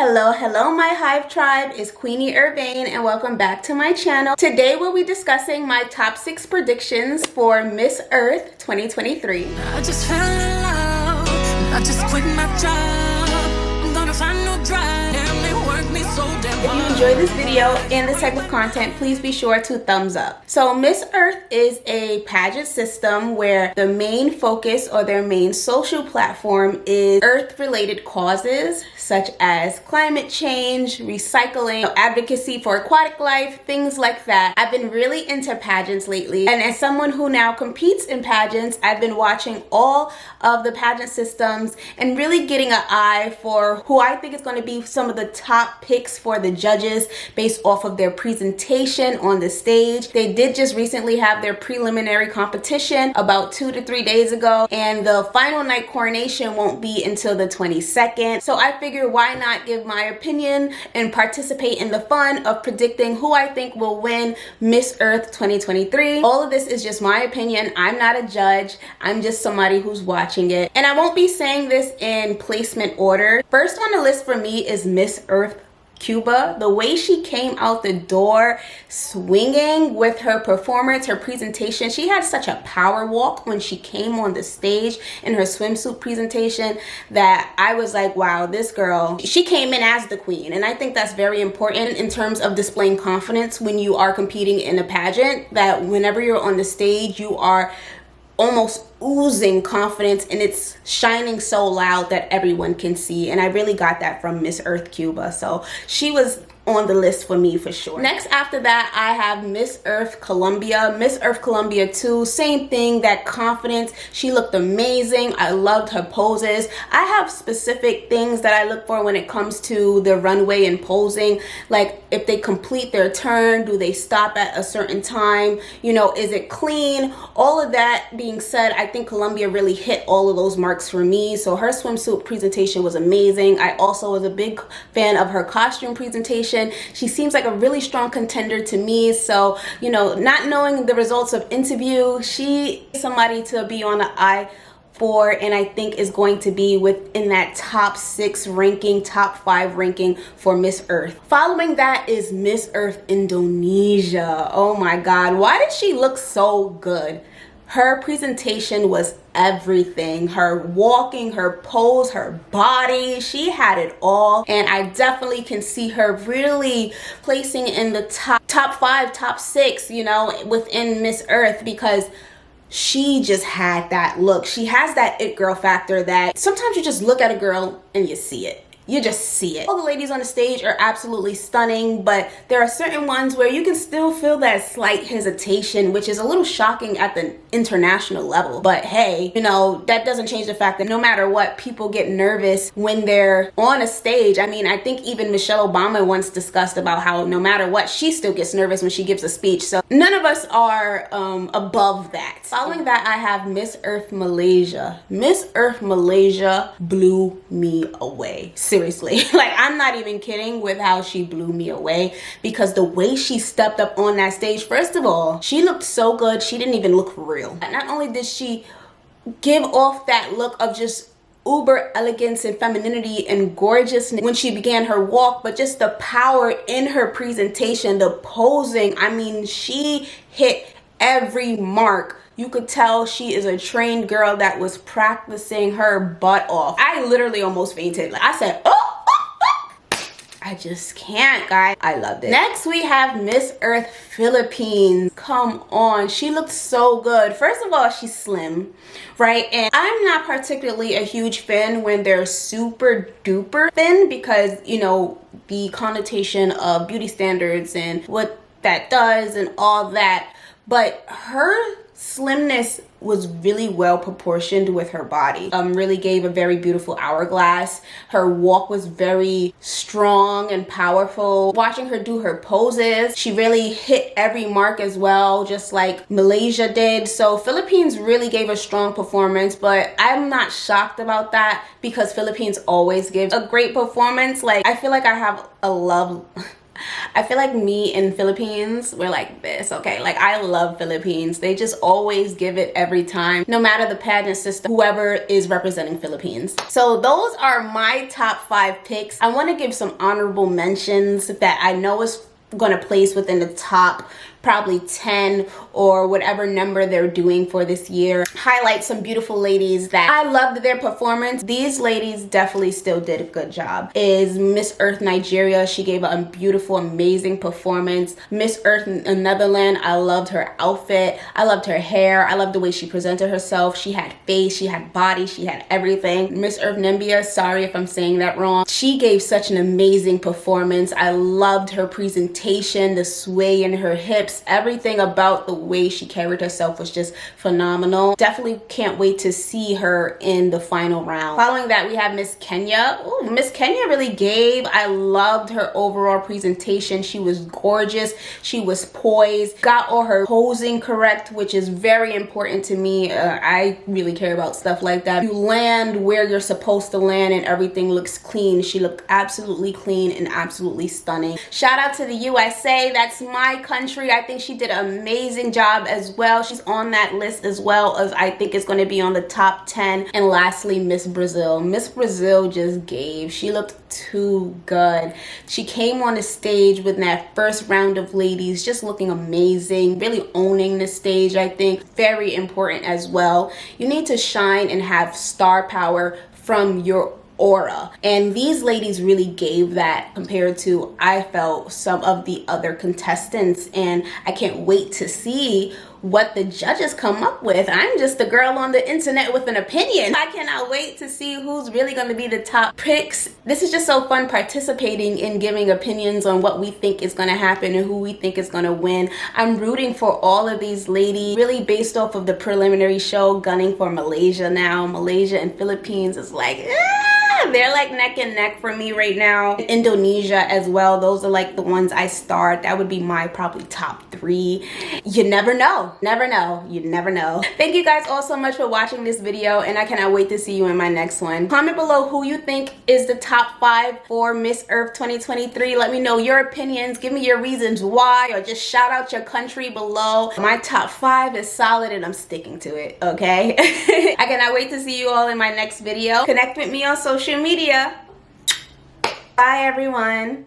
Hello my Hive Tribe, it's Queenie Urbane and welcome back to my channel. Today we'll be discussing my top 6 predictions for Miss Earth 2023. I just fell in love, I just quit my job, I'm gonna find no drive, damn they work me so damn hard. If you enjoy this video and this type of content, please be sure to thumbs up. So Miss Earth is a pageant system where the main focus or their main social platform is Earth-related causes such as climate change, recycling, advocacy for aquatic life, things like that. I've been really into pageants lately, and as someone who now competes in pageants, I've been watching all of the pageant systems and really getting an eye for who I think is going to be some of the top picks for the judges based off of their presentation on the stage. They did just recently have their preliminary competition about 2 to 3 days ago, and the final night coronation won't be until the 22nd. So I figured, why not give my opinion and participate in the fun of predicting who I think will win Miss Earth 2023. All of this is just my opinion. I'm not a judge. I'm just somebody who's watching it. And I won't be saying this in placement order. First on the list for me is Miss Earth Cuba. The way she came out the door swinging with her performance, her presentation, she had such a power walk when she came on the stage in her swimsuit presentation that I was like, wow, this girl, she came in as the queen. And I think that's very important in terms of displaying confidence when you are competing in a pageant, that whenever you're on the stage, you are almost oozing confidence and it's shining so loud that everyone can see. And I really got that from Miss Earth Cuba. So she was on the list for me for sure. Next after that, I have Miss Earth Colombia. Miss Earth Colombia too, same thing, that confidence. She looked amazing. I loved her poses. I have specific things that I look for when it comes to the runway and posing. Like if they complete their turn, do they stop at a certain time? You know, is it clean? All of that being said, I think Colombia really hit all of those marks for me. So her swimsuit presentation was amazing. I also was a big fan of her costume presentation. She seems like a really strong contender to me. So, you know, not knowing the results of interview, she is somebody to be on the eye for, and I think is going to be within that top 6 ranking, top 5 ranking for Miss Earth. Following that is Miss Earth Indonesia. Oh my God, why did she look so good? Her presentation was everything. Her walking, her pose, her body, she had it all. And I definitely can see her really placing in the top 5, top 6, you know, within Miss Earth, because she just had that look. She has that it girl factor that sometimes you just look at a girl and you see it. You just see it. All the ladies on the stage are absolutely stunning, but there are certain ones where you can still feel that slight hesitation, which is a little shocking at the international level. But hey, you know, that doesn't change the fact that no matter what, people get nervous when they're on a stage. I mean, I think even Michelle Obama once discussed about how no matter what, she still gets nervous when she gives a speech. So none of us are above that. Following that, I have Miss Earth Malaysia. Miss Earth Malaysia blew me away. Seriously, like I'm not even kidding with how she blew me away, because the way she stepped up on that stage, first of all, she looked so good. She didn't even look real. Not only did she give off that look of just uber elegance and femininity and gorgeousness when she began her walk, but just the power in her presentation, the posing. I mean, she hit every mark. You could tell she is a trained girl that was practicing her butt off. I literally almost fainted. Like I said, oh. I just can't, guys. I loved it. Next, we have Miss Earth Philippines. Come on, she looked so good. First of all, she's slim, right? And I'm not particularly a huge fan when they're super duper thin, because, you know, the connotation of beauty standards and what that does and all that. But her slimness was really well proportioned with her body. Really gave a very beautiful hourglass. Her walk was very strong and powerful. Watching her do her poses, she really hit every mark as well, just like Malaysia did. So Philippines really gave a strong performance, but I'm not shocked about that because Philippines always gives a great performance. Like, I feel like I have a love I feel like me and Philippines, we're like this, okay? Like, I love Philippines. They just always give it every time, no matter the pageant system, whoever is representing Philippines. So those are my top 5 picks. I want to give some honorable mentions that I know is going to place within the top probably 10 or whatever number they're doing for this year. Highlight some beautiful ladies that I loved their performance. These ladies definitely still did a good job. Is Miss Earth Nigeria. She gave a beautiful, amazing performance. Miss Earth Netherlands, I loved her outfit. I loved her hair. I loved the way she presented herself. She had face, she had body, she had everything. Miss Earth Namibia, sorry if I'm saying that wrong. She gave such an amazing performance. I loved her presentation, the sway in her hips. Everything about the way she carried herself was just phenomenal. Definitely can't wait to see her in the final round. Following that, we have Miss Kenya. Ooh, Miss Kenya really gave. I loved her overall presentation. She was gorgeous. She was poised. Got all her posing correct, which is very important to me. I really care about stuff like that. You land where you're supposed to land and everything looks clean. She looked absolutely clean and absolutely stunning. Shout out to the USA. That's my country. I think she did an amazing job as well. She's on that list as well, as I think it's going to be on the top 10. And lastly, Miss Brazil. Miss Brazil just gave. She looked too good. She came on the stage with that first round of ladies just looking amazing, really owning the stage. I think very important as well. You need to shine and have star power from your aura, and these ladies really gave that compared to, I felt, some of the other contestants. And I can't wait to see what the judges come up with. I'm just a girl on the internet with an opinion. I cannot wait to see who's really going to be the top picks. This is just so fun participating in giving opinions on what we think is going to happen and who we think is going to win. I'm rooting for all of these ladies, really based off of the preliminary show, gunning for Malaysia now. Malaysia and Philippines is like, they're like neck and neck for me right now. Indonesia as well. Those are like the ones I start. That would be my probably top 3. You never know. Never know. You never know. Thank you guys all so much for watching this video, and I cannot wait to see you in my next one. Comment below who you think is the top 5 for Miss Earth 2023. Let me know your opinions. Give me your reasons why, or just shout out your country below. My top 5 is solid and I'm sticking to it, okay? I cannot wait to see you all in my next video. Connect with me on social media. Bye everyone.